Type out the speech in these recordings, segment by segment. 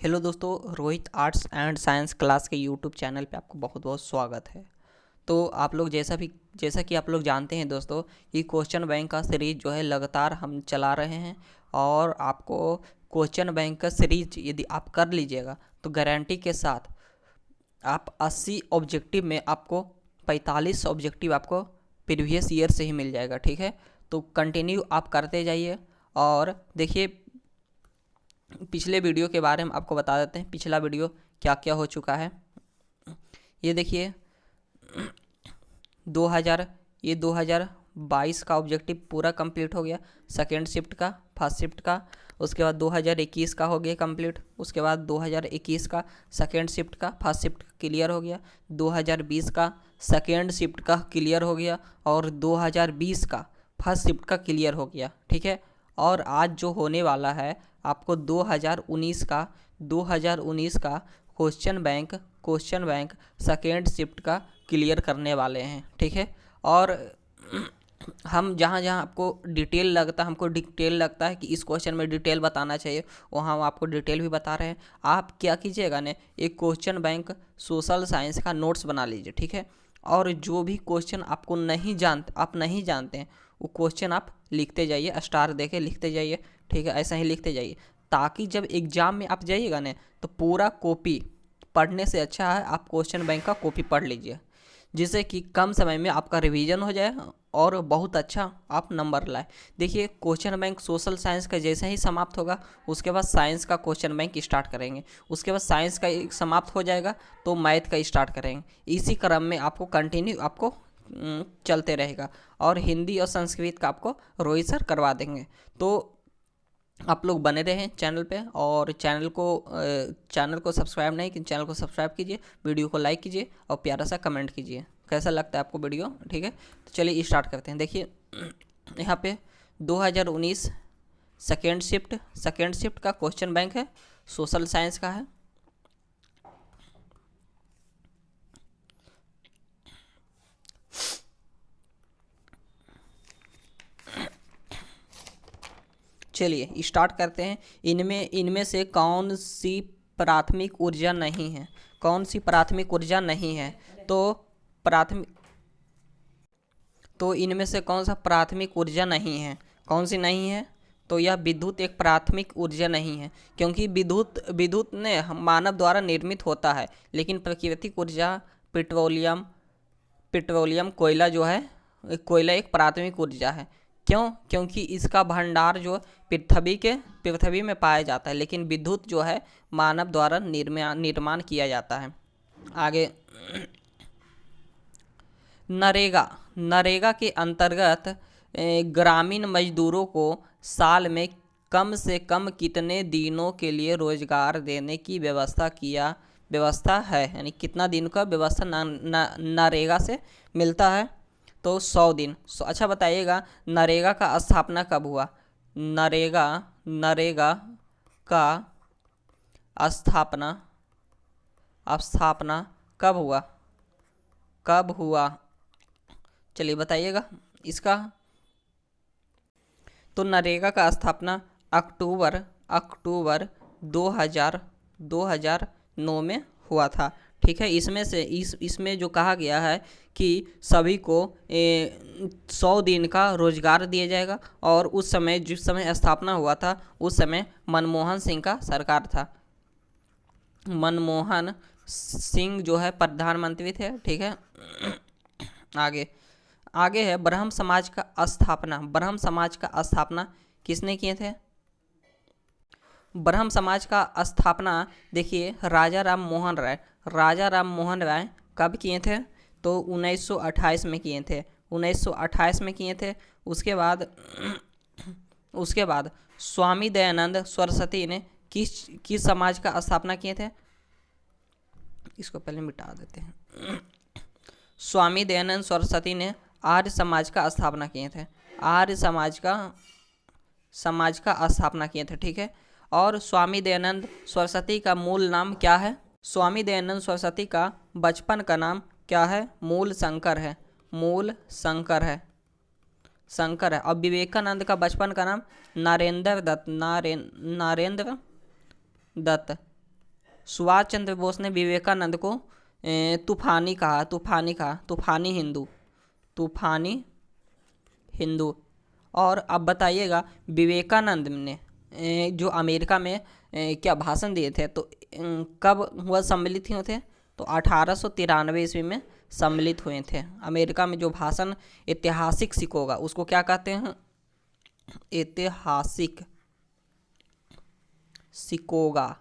Hello दोस्तों, Rohit arts and science class के YouTube channel पे आपको बहुत बहुत स्वागत है। तो आप लोग जैसा कि आप लोग जानते हैं दोस्तों, कि क्वेश्चन बैंक का सीरीज जो है लगातार हम चला रहे हैं। और आपको क्वेश्चन बैंक का सीरीज यदि आप कर लीजिएगा तो गारंटी के साथ आप 80 ऑब्जेक्टिव में आपको 45 ऑब्जेक्टिव आपको प्रीवियस ईयर से ही मिल जाएगा। ठीक है, तो कंटिन्यू आप करते जाइए। और देखिए, पिछले वीडियो के बारे में आपको बता देते हैं, पिछला वीडियो क्या क्या हो चुका है। ये देखिए 2000 ये 2022 का ऑब्जेक्टिव पूरा कंप्लीट हो गया, सेकेंड शिफ्ट का, फर्स्ट शिफ्ट का। उसके बाद 2021 का हो गया कंप्लीट। उसके बाद 2021 का सेकेंड शिफ्ट का, फर्स्ट शिफ्ट क्लियर हो गया। 2020 का सेकेंड शिफ्ट का क्लियर हो गया और 2020 का फर्स्ट शिफ्ट का क्लियर हो गया। ठीक है, और आज जो होने वाला है आपको 2019 का क्वेश्चन बैंक सेकेंड शिफ्ट का क्लियर करने वाले हैं। ठीक है, और हम जहाँ जहाँ हमको डिटेल लगता है कि इस क्वेश्चन में डिटेल बताना चाहिए, वहाँ हम आपको डिटेल भी बता रहे हैं। आप क्या कीजिएगा ने, एक क्वेश्चन बैंक सोशल साइंस का नोट्स बना लीजिए। ठीक है, और जो भी क्वेश्चन आप नहीं जानते हैं, वो क्वेश्चन आप लिखते जाइए, स्टार देके लिखते जाइए। ठीक है, ऐसा ही लिखते जाइए, ताकि जब एग्ज़ाम में आप जाइएगा ना तो पूरा कॉपी पढ़ने से अच्छा है आप क्वेश्चन बैंक का कॉपी पढ़ लीजिए, जिससे कि कम समय में आपका रिवीजन हो जाए और बहुत अच्छा आप नंबर लाए। देखिए, क्वेश्चन बैंक सोशल साइंस का जैसे ही समाप्त होगा, उसके बाद साइंस का क्वेश्चन बैंक स्टार्ट करेंगे। उसके बाद साइंस का एक समाप्त हो जाएगा तो मैथ का स्टार्ट करेंगे। इसी क्रम में आपको कंटिन्यू आपको चलते रहेगा। और हिंदी और संस्कृत का आपको रोहित सर करवा देंगे। तो आप लोग बने रहें चैनल पे, और चैनल को सब्सक्राइब नहीं कि चैनल को सब्सक्राइब कीजिए, वीडियो को लाइक कीजिए और प्यारा सा कमेंट कीजिए कैसा लगता है आपको वीडियो। ठीक है, तो चलिए स्टार्ट करते हैं। देखिए यहाँ पे 2019 सेकेंड शिफ्ट का क्वेश्चन बैंक है, सोशल साइंस का है। चलिए स्टार्ट करते हैं। इनमें से कौन सी प्राथमिक ऊर्जा नहीं है? कौन सी प्राथमिक ऊर्जा नहीं है? तो प्राथमिक तो इनमें से कौन सा प्राथमिक ऊर्जा नहीं है? कौन सी नहीं है? तो यह विद्युत एक प्राथमिक ऊर्जा नहीं है, क्योंकि विद्युत ने मानव द्वारा निर्मित होता है। लेकिन प्राकृतिक ऊर्जा पेट्रोलियम पेट्रोलियम कोयला जो है, कोयला एक प्राथमिक ऊर्जा है। क्यों? क्योंकि इसका भंडार जो पृथ्वी में पाया जाता है, लेकिन विद्युत जो है मानव द्वारा निर्माण किया जाता है। आगे, नरेगा के अंतर्गत ग्रामीण मजदूरों को साल में कम से कम कितने दिनों के लिए रोजगार देने की व्यवस्था है? यानी कितना दिन का व्यवस्था नरेगा से मिलता है? तो 100 दिन। अच्छा बताइएगा, नरेगा का स्थापना कब हुआ? नरेगा का स्थापना स्थापना कब हुआ? चलिए बताइएगा इसका। तो नरेगा का स्थापना अक्टूबर 2009 में हुआ था। ठीक है, इसमें जो कहा गया है कि सभी को 100 दिन का रोजगार दिया जाएगा। और जिस समय स्थापना हुआ था, उस समय मनमोहन सिंह का सरकार था। मनमोहन सिंह जो है प्रधानमंत्री थे। ठीक है, आगे है ब्रह्म समाज का स्थापना किसने किए थे? ब्रह्म समाज का स्थापना देखिए राजा राम मोहन राय कब किए थे? तो 1928 में किए थे। 1928 में किए थे। उसके बाद स्वामी दयानंद सरस्वती ने किस समाज का स्थापना किए थे? इसको पहले मिटा देते हैं। स्वामी दयानंद सरस्वती ने आर्य समाज का स्थापना किए थे। आर्य समाज का स्थापना किए थे। ठीक है, और स्वामी दयानंद सरस्वती का मूल नाम क्या है? स्वामी दयानंद सरस्वती का बचपन का नाम क्या है? मूल शंकर है। और विवेकानंद का बचपन का नाम नरेंद्र दत्त सुभाष चंद्र बोस ने विवेकानंद को तूफानी कहा, तूफानी हिंदू, तूफानी हिंदू। और अब बताइएगा विवेकानंद ने जो अमेरिका में क्या भाषण दिए थे, तो कब वह सम्मिलित हुए थे, तो 1893 ईस्वी में सम्मिलित हुए थे। अमेरिका में जो भाषण ऐतिहासिक सिकोगा, उसको क्या कहते हैं, ऐतिहासिक सिकोगा,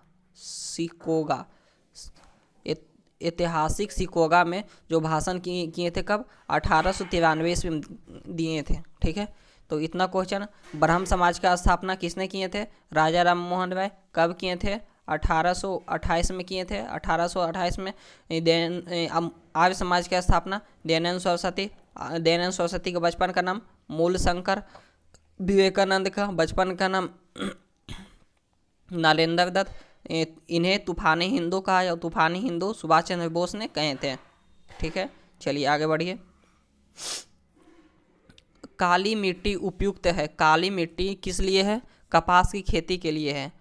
ऐतिहासिक सिकोगा में जो भाषण किए थे कब, 1893 ईस्वी में दिए थे। ठीक है, तो इतना क्वेश्चन। ब्रह्म समाज का स्थापना किसने किए थे, राजा राम मोहन राय। कब किए थे, 1828 में किए थे। 1828 में आर्य समाज की स्थापना दयानंद सरस्वती का बचपन का नाम मूल शंकर, विवेकानंद का बचपन का नाम नालेंद्र दत्त। इन्हें तूफानी हिंदू कहा, या तूफानी हिंदू सुभाष चंद्र बोस ने कहे थे। ठीक है, चलिए आगे बढ़िए। काली मिट्टी उपयुक्त है, काली मिट्टी किस लिए है, कपास की खेती के लिए है।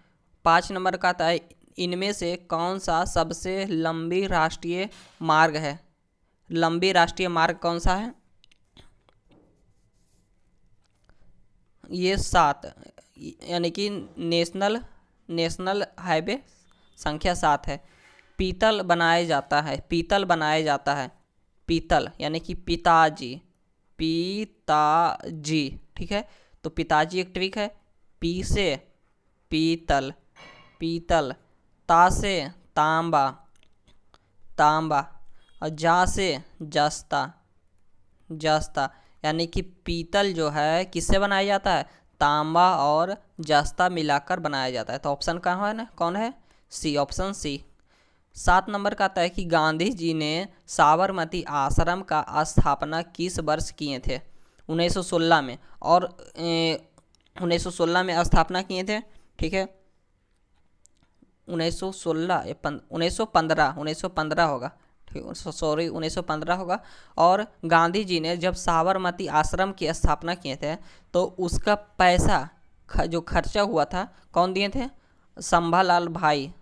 5 नंबर का आता है, इनमें से कौन सा सबसे लंबी राष्ट्रीय मार्ग है, लंबी राष्ट्रीय मार्ग कौन सा है, ये 7, यानी कि नेशनल हाईवे संख्या 7 है। पीतल बनाया जाता है, पीतल यानी कि पिताजी, ठीक है, तो पिताजी एक ट्रिक है। पी से पीतल, ता से तांबा, और जा से जस्ता, यानी कि पीतल जो है किससे बनाया जाता है, तांबा और जस्ता मिलाकर बनाया जाता है। तो ऑप्शन कहाँ है ना, कौन है, सी, ऑप्शन सी। 7 नंबर का आता है कि गांधी जी ने साबरमती आश्रम का स्थापना किस वर्ष किए थे, 1916 में, और 1916 में स्थापना किए थे। ठीक है, 1915 होगा, ठीक, सॉरी 1915 होगा। और गांधी जी ने जब साबरमती आश्रम की स्थापना किए थे, तो उसका पैसा जो खर्चा हुआ था कौन दिए थे, संभालाल भाई,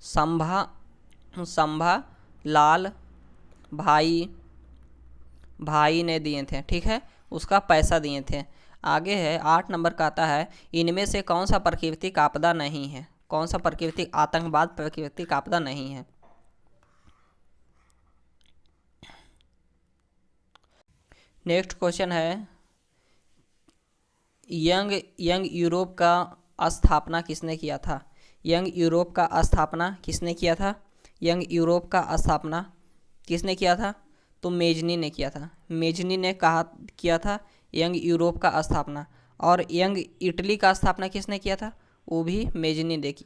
संभा लाल भाई ने दिए थे। ठीक है, उसका पैसा दिए थे। आगे है 8 नंबर का आता है, इनमें से कौन सा प्राकृतिक आपदा नहीं है, कौन सा प्राकृतिक आतंकवाद प्राकृतिक आपदा नहीं है। नेक्स्ट क्वेश्चन है, यंग यूरोप का स्थापना किसने किया था, यंग यूरोप का स्थापना किसने किया था, यंग यूरोप का स्थापना किसने किया था, तो मेजनी ने किया था, मेजनी ने कहा किया था यंग यूरोप का स्थापना। और यंग इटली का स्थापना किसने किया था, वो भी मेजनी ने की,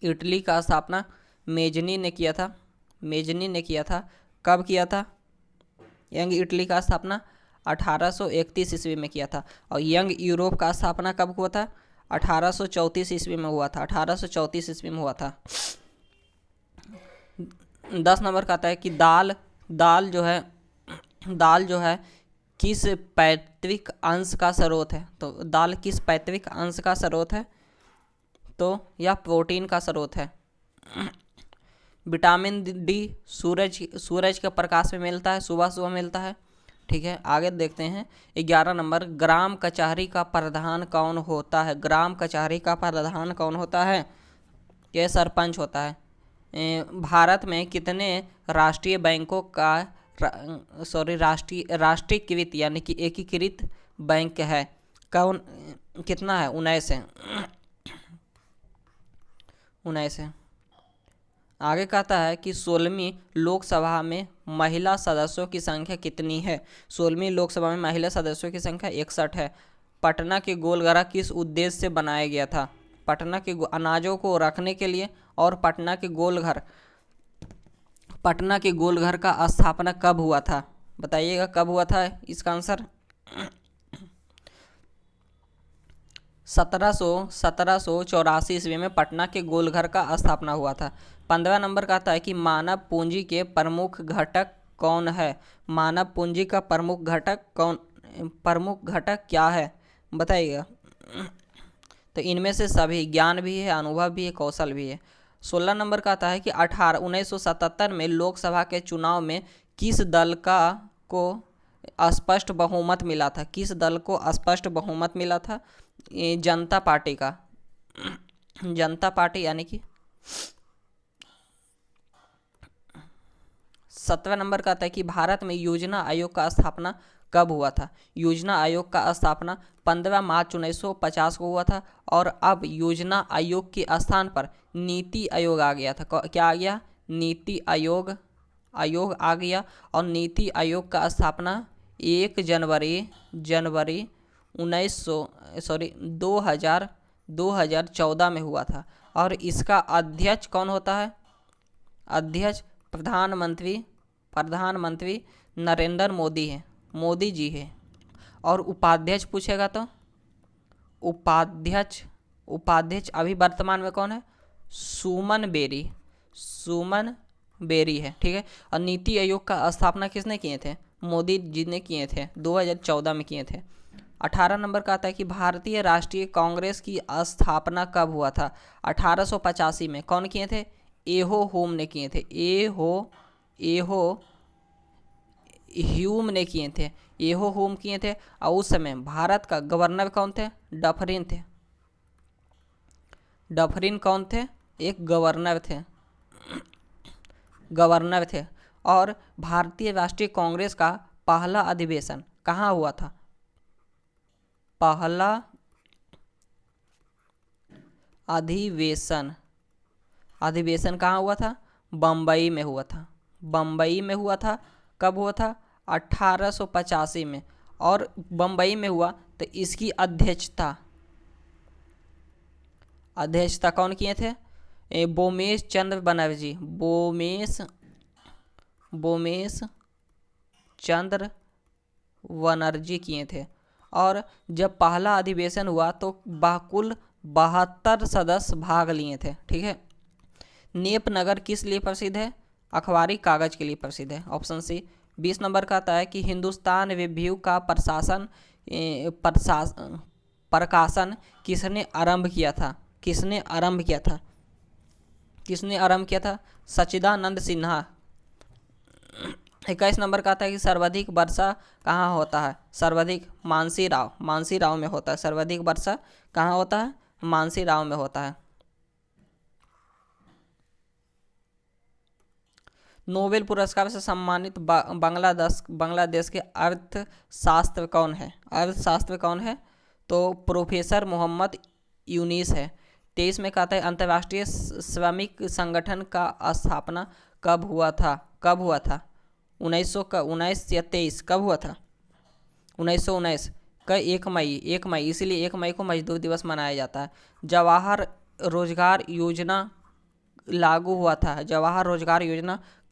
इटली का स्थापना मेजनी ने किया था, कब किया था, यंग इटली का स्थापना 1831 ईस्वी में किया था। और यंग यूरोप का स्थापना कब हुआ था, 1834 ईस्वी में हुआ था, 1834 ईस्वी में हुआ था। 10 नंबर का आता है कि दाल जो है किस पैतृक अंश का स्रोत है, तो दाल किस पैतृक अंश का स्रोत है, तो यह प्रोटीन का स्रोत है। विटामिन डी सूरज के प्रकाश में मिलता है, सुबह मिलता है। ठीक है, आगे देखते हैं 11 नंबर, ग्राम कचहरी का प्रधान कौन होता है, ग्राम कचहरी का प्रधान कौन होता है, यह सरपंच होता है। भारत में कितने राष्ट्रीय बैंकों का राष्ट्रीयकृत यानी कि एकीकृत बैंक है, कौन, कितना है, 19 है। आगे कहता है कि 16वीं लोकसभा में महिला सदस्यों की संख्या कितनी है, 16वीं लोकसभा में महिला सदस्यों की संख्या 61 है। पटना के गोलघर किस उद्देश्य से बनाया गया था, पटना के अनाजों को रखने के लिए। और पटना के गोलघर का स्थापना कब हुआ था, बताइएगा कब हुआ था, इसका आंसर 1784 ईस्वी में पटना के गोलघर का स्थापना हुआ था। 15 नंबर का आता है कि मानव पूंजी के प्रमुख घटक कौन है, मानव पूंजी का प्रमुख घटक क्या है, बताइएगा। तो इनमें से सभी ज्ञान भी है, अनुभव भी है, कौशल भी है। 16 नंबर का आता है कि 1977 में लोकसभा के चुनाव में किस दल का को स्पष्ट बहुमत मिला था? किस दल को स्पष्ट बहुमत मिला था? ये जनता पार्टी का। जनता पार्टी यानी कि 17 नंबर का आता है कि भारत में योजना आयोग का स्थापना कब हुआ था? योजना आयोग का स्थापना 15 मार्च 1950 को हुआ था, और अब योजना आयोग के स्थान पर नीति आयोग आ गया था। क्या आ गया? नीति आयोग आ गया। और नीति आयोग का स्थापना 1 जनवरी 2014 में हुआ था। और इसका अध्यक्ष कौन होता है? अध्यक्ष प्रधानमंत्री नरेंद्र मोदी जी है। और उपाध्यक्ष पूछेगा तो उपाध्यक्ष अभी वर्तमान में कौन है? सुमन बेरी है, ठीक है। और नीति आयोग का स्थापना किसने किए थे? मोदी जी ने किए थे, 2014 में किए थे। 18 नंबर का आता है कि भारतीय राष्ट्रीय कांग्रेस की स्थापना कब हुआ था? 1885 में। कौन किए थे? एहो होम ने किए थे। एहो ह्यूम ने किए थे। एहो होम किए थे। और उस समय भारत का गवर्नर कौन थे? डफरिन कौन थे? एक गवर्नर थे। और भारतीय राष्ट्रीय कांग्रेस का पहला अधिवेशन कहाँ हुआ था? पहला अधिवेशन कहाँ हुआ था? बम्बई में हुआ था। कब हुआ था? 1885 में। और बम्बई में हुआ तो इसकी अध्यक्षता कौन किए थे? बोमेश चंद्र बनर्जी किए थे। और जब पहला अधिवेशन हुआ तो कुल 72 सदस्य भाग लिए थे, ठीक है। नेपनगर किस लिए प्रसिद्ध है? अखबारी कागज के लिए प्रसिद्ध है। Option C. 20 नंबर का आता है कि हिंदुस्तान रिव्यू का प्रकाशन किसने आरंभ किया था? सच्चिदानंद सिन्हा। 21 नंबर का आता है कि सर्वाधिक वर्षा कहाँ होता है? मानसी राव में होता है। सर्वाधिक वर्षा कहाँ होता है? मानसी राव में होता है। नोबेल पुरस्कार से सम्मानित बांग्लादेश के अर्थशास्त्र कौन है? तो प्रोफेसर मोहम्मद यूनिस है। 23 में कहता है अंतर्राष्ट्रीय श्रमिक संगठन का स्थापना कब हुआ था? 1919 या 23? कब हुआ था? 1919 का 1 मई, इसीलिए 1 मई को मजदूर दिवस मनाया जाता है। जवाहर रोजगार योजना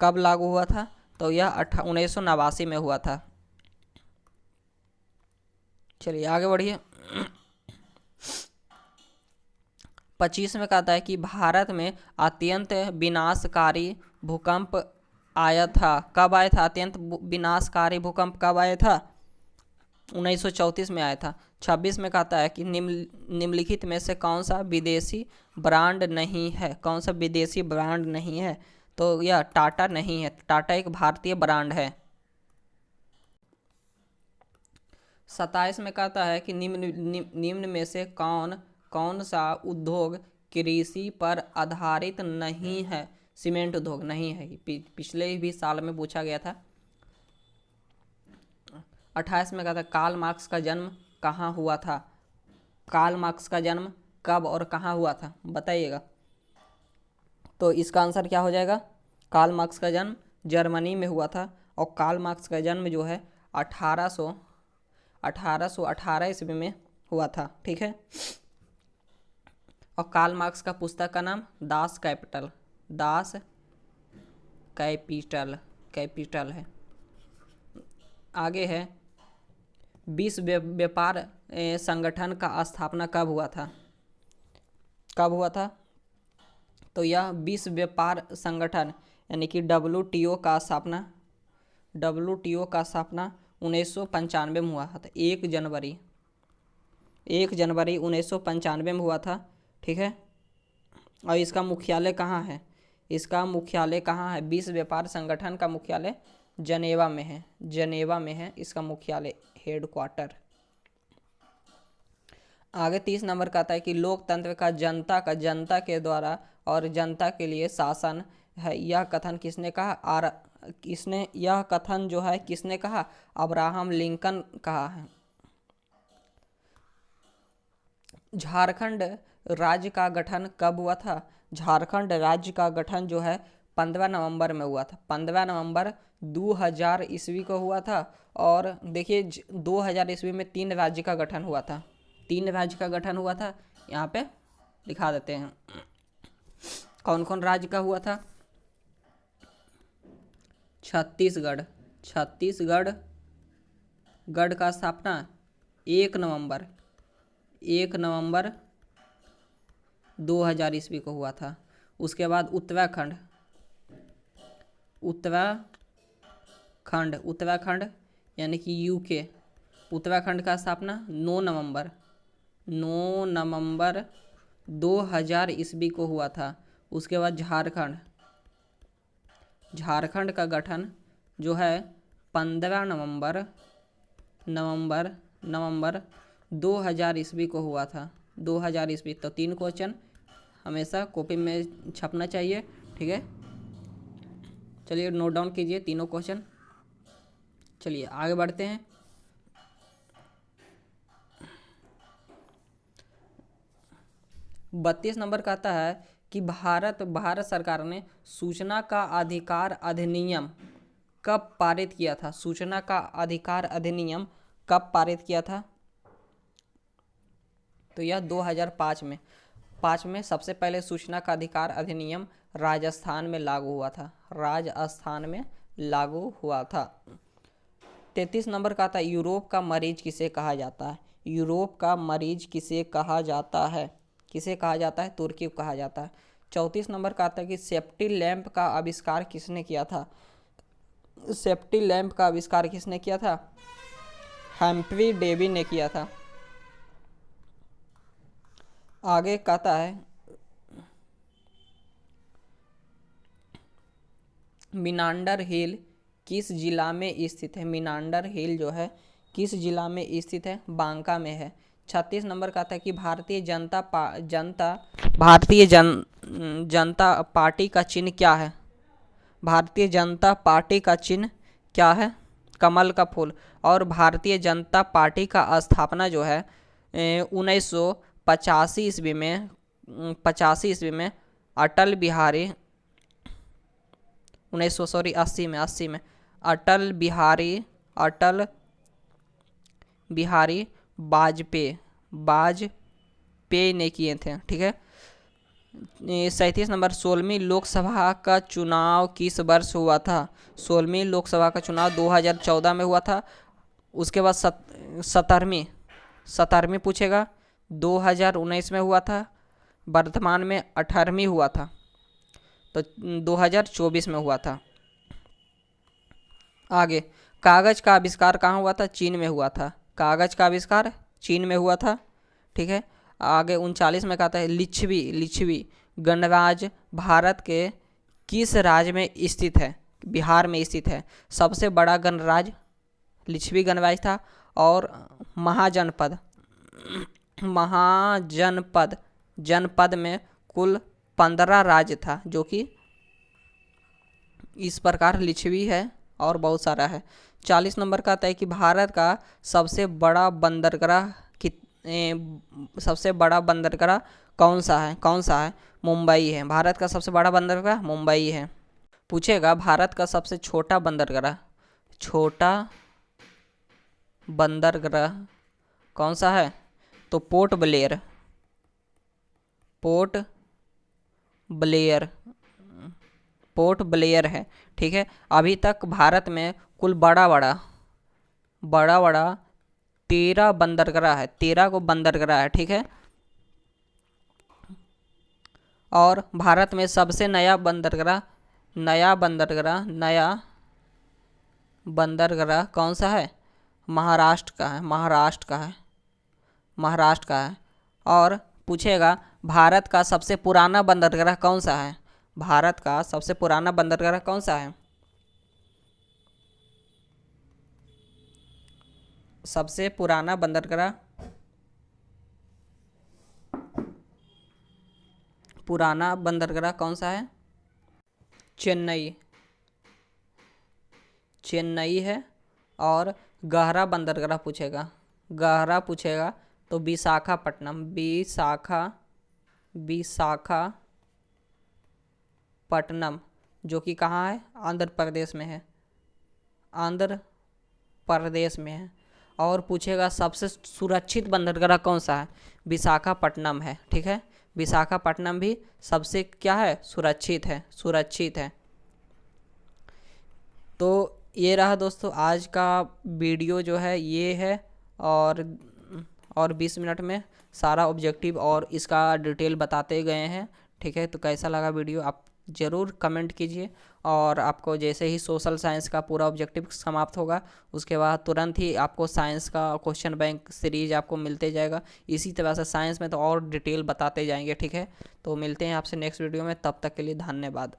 कब लागू हुआ था? तो यह 1989 में हुआ था। चलिए आगे बढ़िए। 25 में कहता है कि भारत में अत्यंत विनाशकारी भूकंप आया था। कब आया था? अत्यंत विनाशकारी भूकंप कब आया था? 1934 में आया था। 26 में कहता है कि निम्नलिखित में से कौन सा विदेशी ब्रांड नहीं है? तो यह टाटा नहीं है। टाटा एक भारतीय ब्रांड है। 27 में कहता है कि निम्न में से कौन सा उद्योग कृषि पर आधारित नहीं है? सीमेंट उद्योग नहीं है। पिछले भी साल में पूछा गया था। 28 में कहता है कार्ल मार्क्स का जन्म कहाँ हुआ था? कार्ल मार्क्स का जन्म कब और कहाँ हुआ था? बताइएगा। तो इसका आंसर क्या हो जाएगा? कार्ल मार्क्स का जन्म जर्मनी में हुआ था। और कार्ल मार्क्स का जन्म जो है 1818 ईस्वी में हुआ था, ठीक है। और कार्ल मार्क्स का पुस्तक का नाम दास कैपिटल है। आगे है विश्व व्यापार संगठन का स्थापना कब हुआ था? तो यह विश्व व्यापार संगठन यानी कि WTO का स्थापना 1995 में हुआ था। 1 जनवरी 1 जनवरी 1995 में हुआ था। ठीक है, और इसका मुख्यालय कहाँ है? इसका मुख्यालय कहाँ है? विश्व व्यापार संगठन का मुख्यालय जनेवा में है। जनेवा में है इसका मुख्यालय, हेड क्वार्टर। आगे 30 नंबर का आता है कि लोकतंत्र का जनता के द्वारा और जनता के लिए शासन है, यह कथन किसने कहा? यह कथन जो है किसने कहा? अब्राहम लिंकन कहा है। झारखंड राज्य का गठन कब हुआ था? झारखंड राज्य का गठन जो है 15 नवंबर में हुआ था। 15 नवंबर 2000 ईस्वी को हुआ था। और देखिए 2000 ईस्वी में 3 राज्य का गठन हुआ था। 3 राज्य का गठन हुआ था, यहाँ पे दिखा देते हैं कौन कौन राज्य का हुआ था। छत्तीसगढ़ गढ़ का स्थापना 1 नवंबर 2000 ईस्वी को हुआ था। उसके बाद उत्तराखंड यानी कि यूके, उत्तराखंड का स्थापना 9 नवंबर 2000 ईस्वी को हुआ था। उसके बाद झारखंड का गठन जो है 15 नवंबर 2000 ईस्वी को हुआ था। 2000 ईस्वी। तो 3 क्वेश्चन हमेशा कॉपी में छपना चाहिए। ठीक है, चलिए नोट डाउन कीजिए तीनों क्वेश्चन। चलिए आगे बढ़ते हैं। बत्तीस नंबर का आता है कि भारत सरकार ने सूचना का अधिकार अधिनियम कब पारित किया था? सूचना का अधिकार अधिनियम कब पारित किया था? तो यह 2005 में। 5 में सबसे पहले सूचना का अधिकार अधिनियम राजस्थान में लागू हुआ था। 33 नंबर का था यूरोप का मरीज किसे कहा जाता है? यूरोप का मरीज किसे कहा जाता है? तुर्की को कहा जाता है। 34 नंबर का आता है कि सेफ्टी लैंप का आविष्कार किसने किया था? हम्फ्री डेवी ने किया था। आगे कहता है मिनांडर हिल किस जिला में स्थित है? मिनांडर हिल जो है किस जिला में स्थित है? बांका में है। 36 नंबर का था कि भारतीय जनता पार्टी का चिन्ह क्या है? भारतीय जनता पार्टी का चिन्ह क्या है? कमल का फूल। और भारतीय जनता पार्टी का स्थापना जो है 1985 ईस्वी में अटल बिहारी 80 में अटल बिहारी वाजपेयी ने किए थे। ठीक है। 37 नंबर 16वीं लोकसभा का चुनाव किस वर्ष हुआ था? 16वीं लोकसभा का चुनाव 2014 में हुआ था। उसके बाद 17वीं पूछेगा 2019 में हुआ था। वर्तमान में 18वीं हुआ था, तो 2024 में हुआ था। आगे कागज का आविष्कार कहाँ हुआ था? चीन में हुआ था। कागज का आविष्कार चीन में हुआ था। ठीक है। आगे 39 में कहता है लिच्छवी गणराज्य भारत के किस राज्य में स्थित है? बिहार में स्थित है। सबसे बड़ा गणराज्य लिच्छवी गणराज्य था। और जनपद में कुल 15 राज्य था, जो कि इस प्रकार लिच्छवी है और बहुत सारा है। 40 नंबर का आता है कि भारत का सबसे बड़ा बंदरगाह कौन सा है? मुंबई है। भारत का सबसे बड़ा बंदरगाह मुंबई है। पूछेगा भारत का सबसे छोटा बंदरगाह कौन सा है? तो पोर्ट ब्लेयर है। ठीक है। अभी तक भारत में कुल बड़ा 13 बंदरगाह है। 13 को बंदरगाह है। ठीक है। और भारत में सबसे नया बंदरगाह कौन सा है? महाराष्ट्र का है। महाराष्ट्र का है। और पूछेगा भारत का सबसे पुराना बंदरगाह कौन सा है? भारत का सबसे पुराना बंदरगाह कौन सा है? सबसे पुराना बंदरगाह, पुराना बंदरगाह कौन सा है? चेन्नई, चेन्नई है। और गहरा बंदरगाह पूछेगा, गहरा पूछेगा तो विशाखापट्टनम, विशाखापट्टनम, जो कि कहाँ है? आंध्र प्रदेश में है, आंध्र प्रदेश में है। और पूछेगा सबसे सुरक्षित बंदरगाह कौन सा है? विशाखापट्टनम है, ठीक है। विशाखापट्टनम भी सबसे क्या है? सुरक्षित है, सुरक्षित है। तो ये रहा दोस्तों आज का वीडियो जो है ये है। और 20 मिनट में सारा ऑब्जेक्टिव और इसका डिटेल बताते गए हैं, ठीक है। तो कैसा लगा वीडियो आप ज़रूर कमेंट कीजिए। और आपको जैसे ही सोशल साइंस का पूरा ऑब्जेक्टिव समाप्त होगा उसके बाद तुरंत ही आपको साइंस का क्वेश्चन बैंक सीरीज आपको मिलते जाएगा। इसी तरह से साइंस में तो और डिटेल बताते जाएंगे, ठीक है। तो मिलते हैं आपसे नेक्स्ट वीडियो में, तब तक के लिए धन्यवाद।